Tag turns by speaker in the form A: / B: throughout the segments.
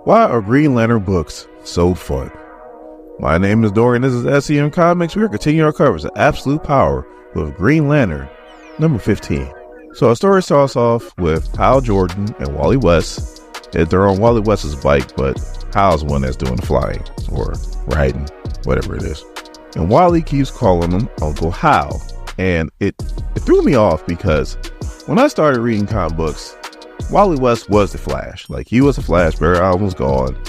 A: Why are Green Lantern books so fun? My name is Dorian, this is SEM Comics. We are continuing our coverage of Absolute Power with Green Lantern number 15. So our story starts off with Hal Jordan and Wally West. They're on Wally West's bike, but Hal's the one that's doing the flying or riding, whatever it is. And Wally keeps calling him Uncle Hal. And it threw me off because when I started reading comic books, Wally West was the Flash. Like, he was the Flash. Barry Allen was gone.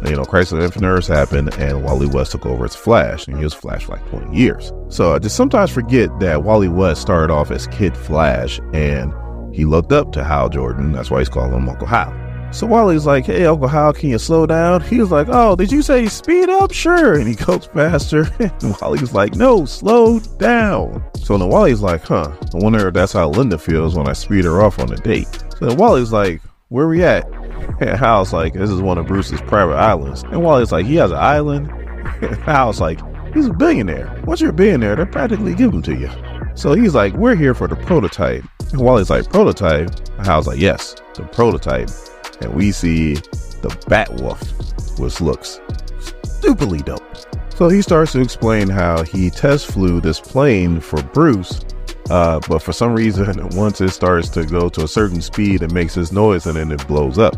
A: You know, Crisis on Infinite Earths happened, and Wally West took over as Flash, and he was Flash for like 20 years. So I just sometimes forget that Wally West started off as Kid Flash, and he looked up to Hal Jordan. That's why he's calling him Uncle Hal. So Wally's like, hey, Uncle Hal, can you slow down? He was like, oh, did you say speed up? Sure. And he goes faster. And Wally's like, no, slow down. So then Wally's like, I wonder if that's how Linda feels when I speed her off on a date. So then Wally's like, where we at? And Hal's like, this is one of Bruce's private islands. And Wally's like, he has an island? And Hal's like, he's a billionaire. Once you're a billionaire, they practically give them to you. So he's like, we're here for the prototype. And Wally's like, prototype? And Hal's like, yes, the prototype. And we see the Batwolf, which looks stupidly dope. So he starts to explain how he test flew this plane for Bruce, but for some reason, once it starts to go to a certain speed, it makes this noise and then it blows up.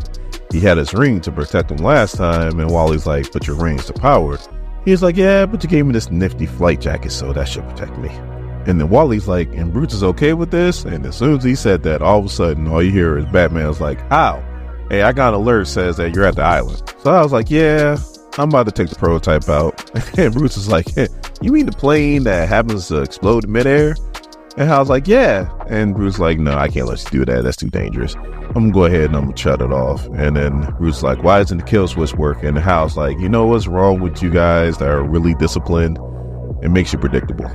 A: He had his ring to protect him last time, and Wally's like, but your ring's to powered. He's like, yeah, but you gave me this nifty flight jacket, so that should protect me. And then Wally's like, and Bruce is okay with this? And as soon as he said that, all of a sudden, all you hear is Batman's like, ow. Hey, I got an alert says that you're at the island. So I was like, yeah, I'm about to take the prototype out. And Bruce is like, you mean the plane that happens to explode in midair? And I was like, yeah. And Bruce is like, no, I can't let you do that. That's too dangerous. I'm gonna go ahead and I'm gonna shut it off. And then Bruce is like, why isn't the kill switch working? And Hal's like, you know what's wrong with you guys that are really disciplined? It makes you predictable.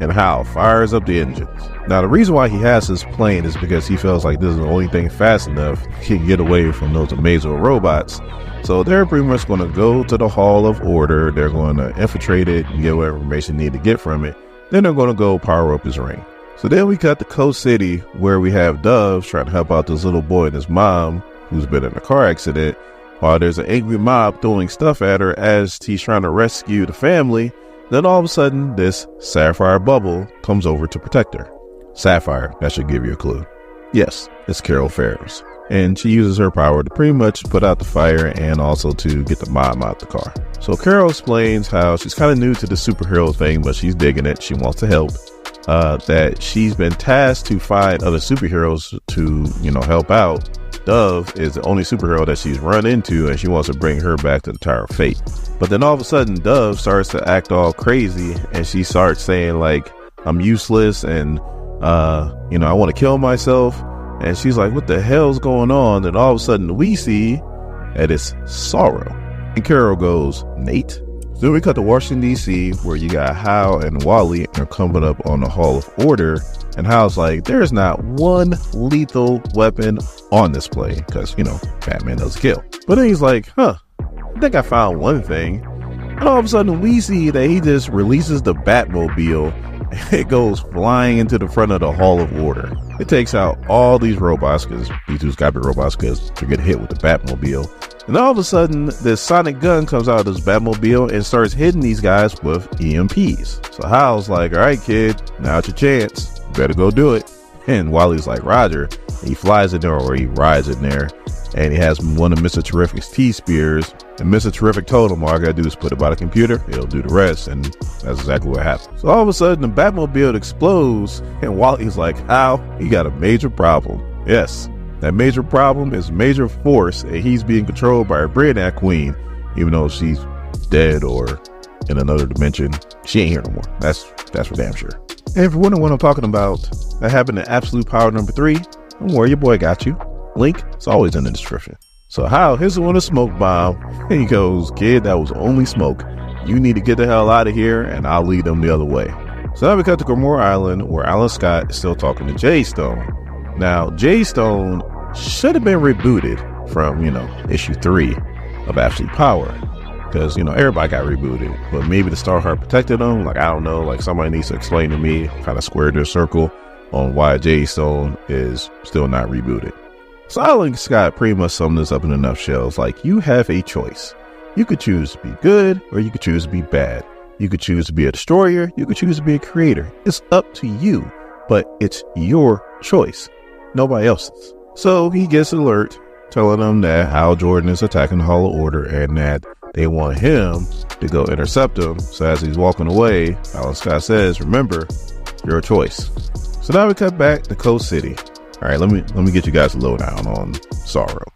A: And Hal fires up the engines. Now, the reason why he has this plane is because he feels like this is the only thing fast enough he can get away from those Amazos robots. So they're pretty much going to go to the Hall of Order. They're going to infiltrate it and get whatever information they need to get from it. Then they're going to go power up his ring. So then we cut to Coast City, where we have Dove trying to help out this little boy and his mom, who's been in a car accident, while there's an angry mob throwing stuff at her as he's trying to rescue the family. Then all of a sudden, this Sapphire bubble comes over to protect her. Sapphire, that should give you a clue. Yes, it's Carol Ferris. And she uses her power to pretty much put out the fire and also to get the mob out the car. So Carol explains how she's kind of new to the superhero thing, but she's digging it. She wants to help. That she's been tasked to find other superheroes to, help out. Dove is the only superhero that she's run into, and she wants to bring her back to the Tower of Fate. But then all of a sudden, Dove starts to act all crazy, and she starts saying, like, I'm useless, and, I want to kill myself. And she's like, what the hell's going on? And all of a sudden, we see that it's Sorrow. And Carol goes, Nate? Then we cut to Washington, D.C., where you got Hal and Wally are coming up on the Hall of Order. And Hal's like, there's not one lethal weapon on this plane because, Batman doesn't kill. But then he's like, I think I found one thing. And all of a sudden we see that he just releases the Batmobile and it goes flying into the front of the Hall of Order. It takes out all these robots because these dudes gotta be robots because they're getting hit with the Batmobile. And all of a sudden this sonic gun comes out of this Batmobile and starts hitting these guys with EMPs. So Hal's like, all right, kid, now's your chance. Better go do it. And Wally's like, Roger. He flies in there, or he rides in there, and he has one of Mr. Terrific's T-Spears. And Mr. Terrific told him, all I gotta do is put it by the computer, it'll do the rest. And that's exactly what happened. So all of a sudden the Batmobile explodes, and Wally's like, Hal, you got a major problem. Yes, that major problem is Major Force, and he's being controlled by a Brainiac Queen, even though she's dead or in another dimension. She ain't here no more. That's for damn sure. And if you're wondering what I'm talking about, that happened in Absolute Power number 3. Don't worry, your boy got you. Link is always in the description. So Hal hits him with a smoke bomb, and he goes, kid, that was only smoke. You need to get the hell out of here, and I'll lead them the other way. So now we cut to Gomorrah Island, where Alan Scott is still talking to Jadestone. Now, Jadestone should have been rebooted from, issue 3 of Absolute Power. Because, everybody got rebooted, but maybe the Starheart protected them. Like, I don't know, like somebody needs to explain to me, kind of square their circle on why Jadestone is still not rebooted. Silent Scott pretty much summed this up in a nutshell. It's like, you have a choice. You could choose to be good, or you could choose to be bad. You could choose to be a destroyer. You could choose to be a creator. It's up to you, but it's your choice, nobody else's. So he gets an alert telling them that Hal Jordan is attacking the Hollow Order and that they want him to go intercept him. So as he's walking away, Silent Scott says, remember, your choice. So now we cut back to Coast City. All right, let me get you guys a lowdown on Sorrow.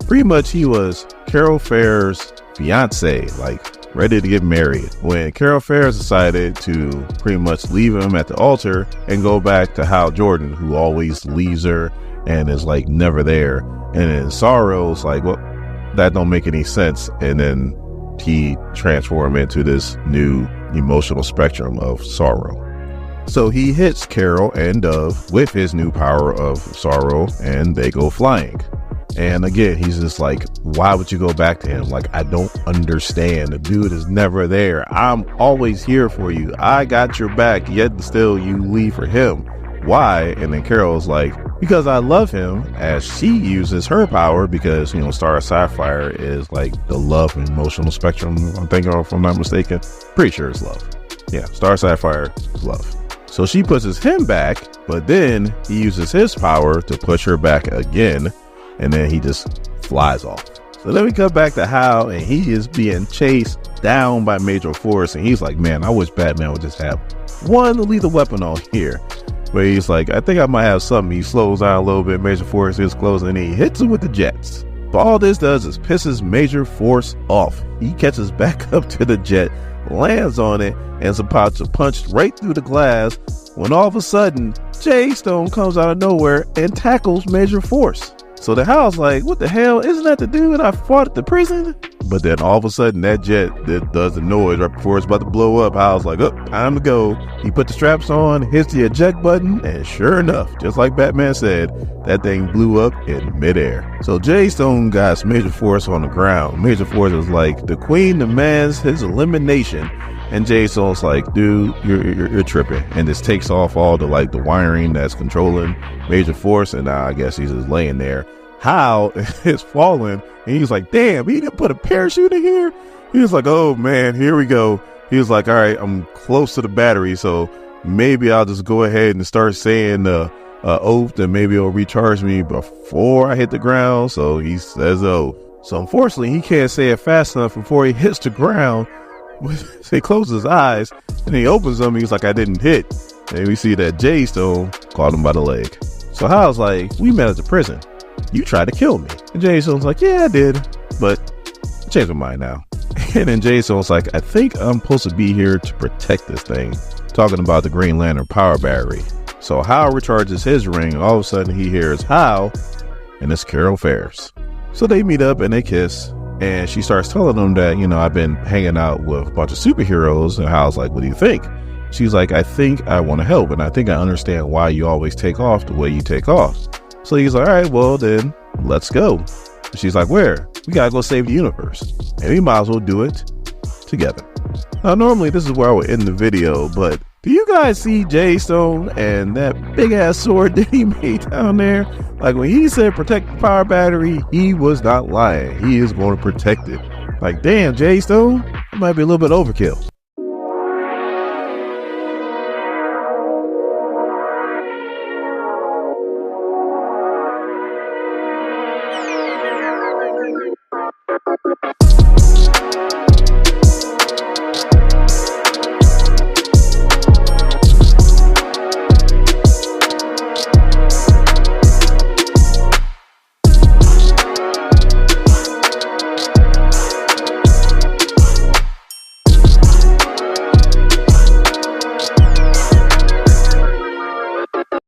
A: Pretty much he was Carol Fair's fiance, like ready to get married, when Carol Ferris decided to pretty much leave him at the altar and go back to Hal Jordan, who always leaves her and is like never there. And then Sorrow's like, well, that don't make any sense. And then he transformed into this new emotional spectrum of Sorrow. So he hits Carol and Dove with his new power of Sorrow, and they go flying. And again, he's just like, why would you go back to him? Like, I don't understand. The dude is never there. I'm always here for you. I got your back, yet still you leave for him. Why? And then Carol's like, because I love him, as she uses her power, because, you know, Star Sapphire is like the love and emotional spectrum. I'm thinking, if I'm not mistaken, pretty sure it's love. Yeah, Star Sapphire is love. So she pushes him back, but then he uses his power to push her back again. And then he just flies off. So then we come back to Hal, and he is being chased down by Major Force. And he's like, man, I wish Batman would just have one lethal weapon on here. But he's like, I think I might have something. He slows down a little bit. Major Force is close, and he hits him with the jets. But all this does is pisses Major Force off. He catches back up to the jet, lands on it, and is about to punch right through the glass when all of a sudden Jadestone comes out of nowhere and tackles Major Force. So the Hal's like, what the hell? Isn't that the dude I fought at the prison? But then all of a sudden that jet that does the noise right before it's about to blow up. Hal's like, oh, time to go. He put the straps on, hits the eject button, and sure enough, just like Batman said, that thing blew up in midair. So Jadestone got Major Force on the ground. Major Force is like, the Queen demands his elimination. And Jadestone's like, dude, you're tripping. And this takes off all the like the wiring that's controlling Major Force. And now I guess he's just laying there. Hal is falling. And he's like, damn, he didn't put a parachute in here. He was like, oh man, here we go. He was like, all right, I'm close to the battery. So maybe I'll just go ahead and start saying the oath, and maybe it'll recharge me before I hit the ground. So he says, oh. So unfortunately, he can't say it fast enough before he hits the ground. So he closes his eyes and he opens them. He's like, I didn't hit. And we see that Jadestone caught him by the leg. So Hal's like, we met at the prison. You tried to kill me. And Jadestone's like, yeah, I did, but I changed my mind now. And then Jadestone's like, I think I'm supposed to be here to protect this thing. Talking about the Green Lantern power battery. So Hal recharges his ring. And all of a sudden he hears Hal, and it's Carol Ferris. So they meet up and they kiss. And she starts telling them that, you know, I've been hanging out with a bunch of superheroes. And Hal's like, what do you think? She's like, I think I want to help. And I think I understand why you always take off the way you take off. So he's like, all right, well, then let's go. She's like, where? We got to go save the universe. And we might as well do it together. Now, normally this is where I would end the video, but do you guys see Jadestone and that big ass sword that he made down there? Like when he said protect the power battery, he was not lying. He is going to protect it. Like, damn, Jadestone, it might be a little bit overkill.